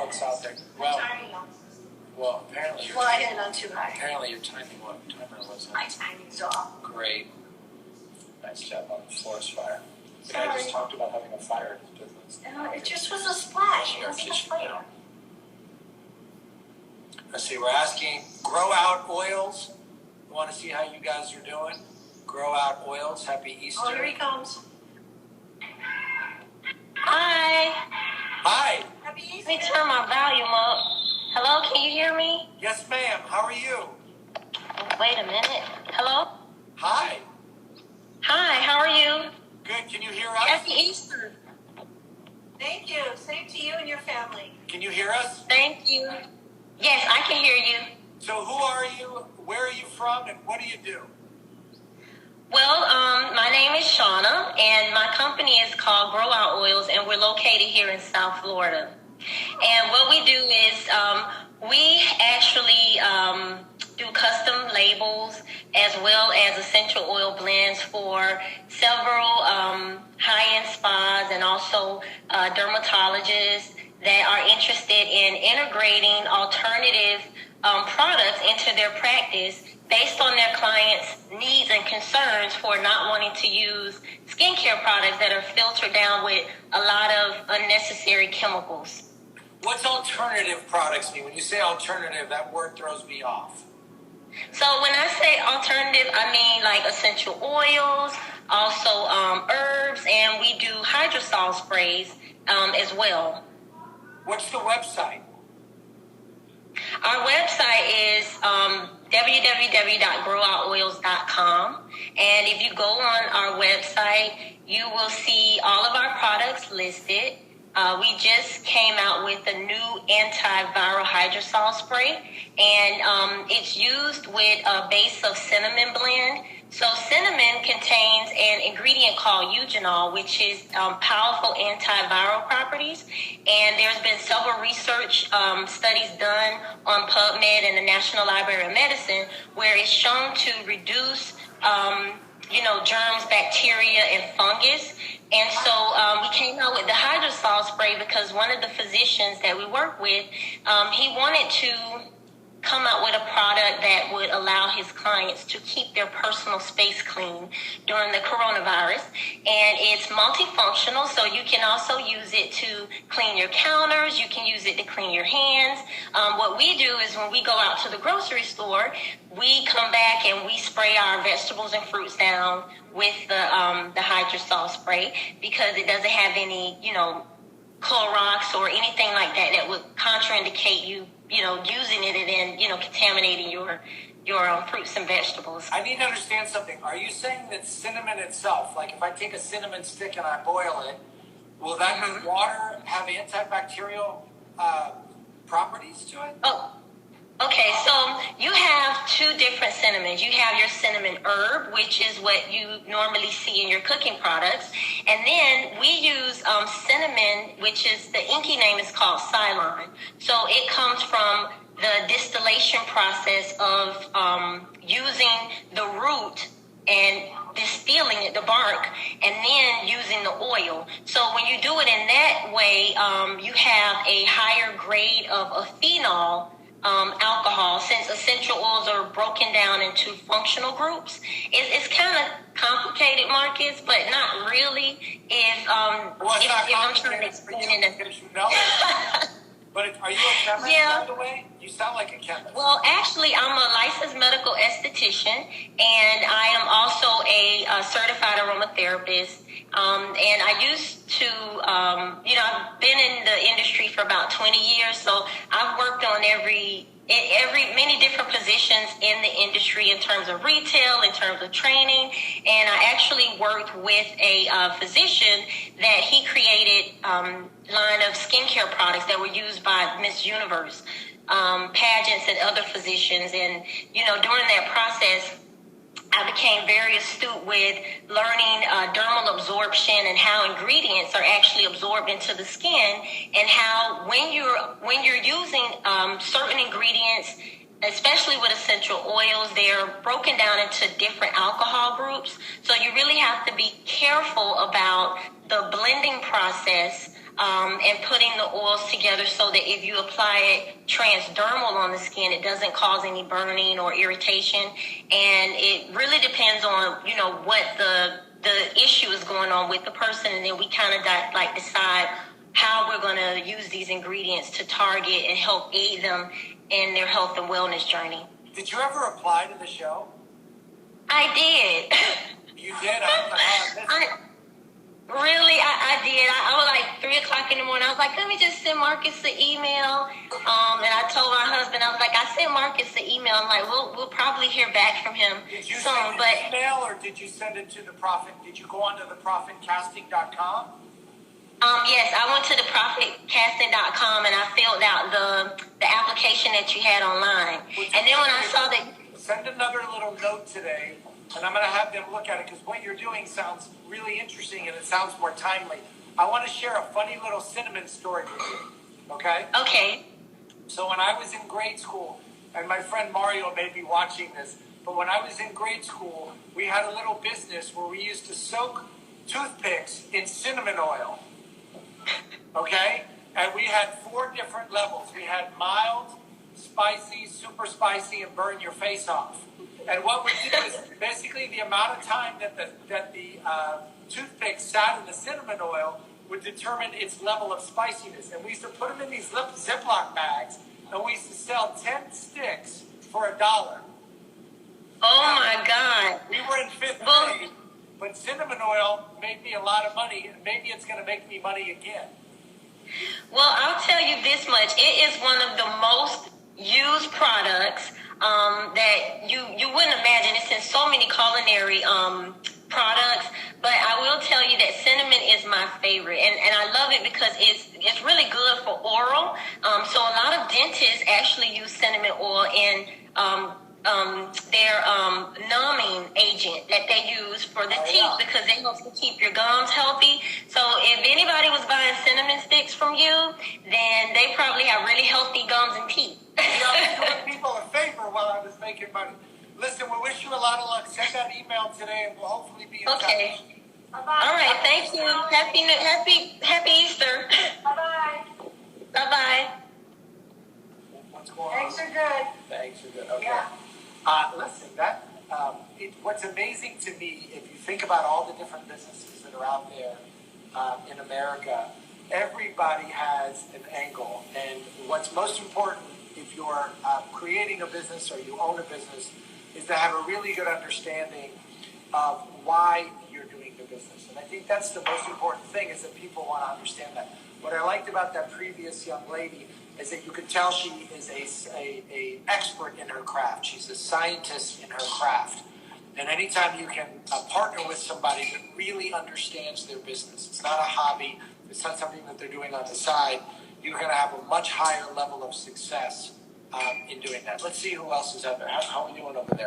folks out there. Well, apparently I had it on too high. Apparently your timer wasn't. My timing's off. Great. Nice job on the forest fire. The Sorry. guy just talked about having a fire in his business. No, it just was a splash. It wasn't a fire. Let's see, we're asking Grow Out Oils. We want to see how you guys are doing. Grow Out Oils. Happy Easter. Oh, here he comes. Hi. Hi. Happy Easter. Let me turn my volume up. Hello, can you hear me? Yes, ma'am. How are you? Wait a minute. Hello? Hi. Hi, how are you? Good. Can you hear us? Happy Easter. Thank you. Same to you and your family. Can you hear us? Thank you. Yes, I can hear you. So who are you? Where are you from? And what do you do? Well, my name is Shanna, and my company is called Grow Out Oils, and we're located here in South Florida. And what we do is we actually do custom labels as well as essential oil blends for several high-end spas and also dermatologists that are interested in integrating alternative products into their practice based on their clients' needs and concerns for not wanting to use skincare products that are filtered down with a lot of unnecessary chemicals. What's alternative products mean? When you say alternative, that word throws me off. So when I say alternative, I mean like essential oils, also herbs, and we do hydrosol sprays as well. What's the website? Our website is www.growoutoils.com, and if you go on our website, you will see all of our products listed. We just came out with a new antiviral hydrosol spray, and it's used with a base of cinnamon blend. So cinnamon contains an ingredient called eugenol, which is powerful antiviral properties. And there's been several research studies done on PubMed and the National Library of Medicine where it's shown to reduce, germs, bacteria, and fungus. And so we came out with the hydrosol spray because one of the physicians that we work with, he wanted to come out with a product that would allow his clients to keep their personal space clean during the coronavirus. And it's multifunctional, so you can also use it to clean your counters. You can use it to clean your hands. What we do is when we go out to the grocery store, we come back and we spray our vegetables and fruits down with the hydrosol spray because it doesn't have any, Clorox or anything like that that would contraindicate you using it and then, contaminating your fruits and vegetables. I need to understand something. Are you saying that cinnamon itself, like if I take a cinnamon stick and I boil it, will that water have antibacterial properties to it? Oh, okay. So you have two different cinnamons. You have your cinnamon herb, which is what you normally see in your cooking products. And then we use cinnamon, which is, the inky name is called Ceylon. So it comes from the distillation process of using the root and distilling it, the bark, and then using the oil. So when you do it in that way, you have a higher grade of a phenol alcohol, since essential oils are broken down into functional groups. It's kind of complicated, Marcus, but not really. If I'm trying to explain it. But are you a chemist, by the way? You sound like a chemist. Well, actually, I'm a licensed medical esthetician, and I am also a certified aromatherapist. And I used to, I've been in the industry for about 20 years, so I've worked on many different positions in the industry in terms of retail, in terms of training. And I actually worked with a physician that he created line of skincare products that were used by Miss Universe, pageants and other physicians. And, during that process, I became very astute with learning dermal absorption and how ingredients are actually absorbed into the skin, and how when you're using certain ingredients, especially with essential oils, they're broken down into different alcohol groups. So you really have to be careful about the blending process and putting the oils together so that if you apply it transdermal on the skin, it doesn't cause any burning or irritation. And it really depends on, what the issue is going on with the person. And then we kind of decide how we're going to use these ingredients to target and help aid them in their health and wellness journey. Did you ever apply to the show? I did. You did? I did. I was like 3 o'clock in the morning. I was like, let me just send Marcus the email. And I told my husband, I was like, I sent Marcus the email. I'm like, we'll probably hear back from him Did you soon. send an email or did you send it to the Profit? Did you go onto the profitcasting.com? Yes, I went to the profitcasting.com and I filled out the application that you had online. And then when I saw that... Send another little note today, and I'm going to have them look at it because what you're doing sounds really interesting and it sounds more timely. I want to share a funny little cinnamon story with you, okay? Okay. So when I was in grade school, and my friend Mario may be watching this, but when I was in grade school, we had a little business where we used to soak toothpicks in cinnamon oil, okay? And we had 4 different levels. We had mild, spicy, super spicy, and burn your face off. And what we did is basically the amount of time that the toothpick sat in the cinnamon oil would determine its level of spiciness. And we used to put them in these Ziploc bags, and we used to sell 10 sticks for $1. Oh my God. We were in 5th grade, but cinnamon oil made me a lot of money, and maybe it's going to make me money again. Well, I'll tell you this much. It is one of the most used products that you wouldn't imagine. It's in so many culinary products, but I will tell you that cinnamon is my favorite, and I love it because it's really good for oral. So a lot of dentists actually use cinnamon oil in their numbing agent that they use for the teeth because it helps to keep your gums healthy. So if anybody was buying cinnamon sticks from you, then they probably have really healthy gums and teeth. I was doing people a favor while I was making money. Listen, we wish you a lot of luck. Send that email today, and we'll hopefully be in touch. Bye-bye. All right. Thank you. Happy Easter. Bye-bye. Bye-bye. What's going on? Eggs are good. The eggs are good. Okay. Yeah. Listen, what's amazing to me, if you think about all the different businesses that are out there in America, everybody has an angle. And what's most important, if you're creating a business or you own a business, is to have a really good understanding of why you're doing the business. And I think that's the most important thing, is that people want to understand that. What I liked about that previous young lady is that you could tell she is a expert in her craft. She's a scientist in her craft. And anytime you can partner with somebody that really understands their business, it's not a hobby, it's not something that they're doing on the side, you're going to have a much higher level of success in doing that. Let's see who else is out there. How are we doing over there?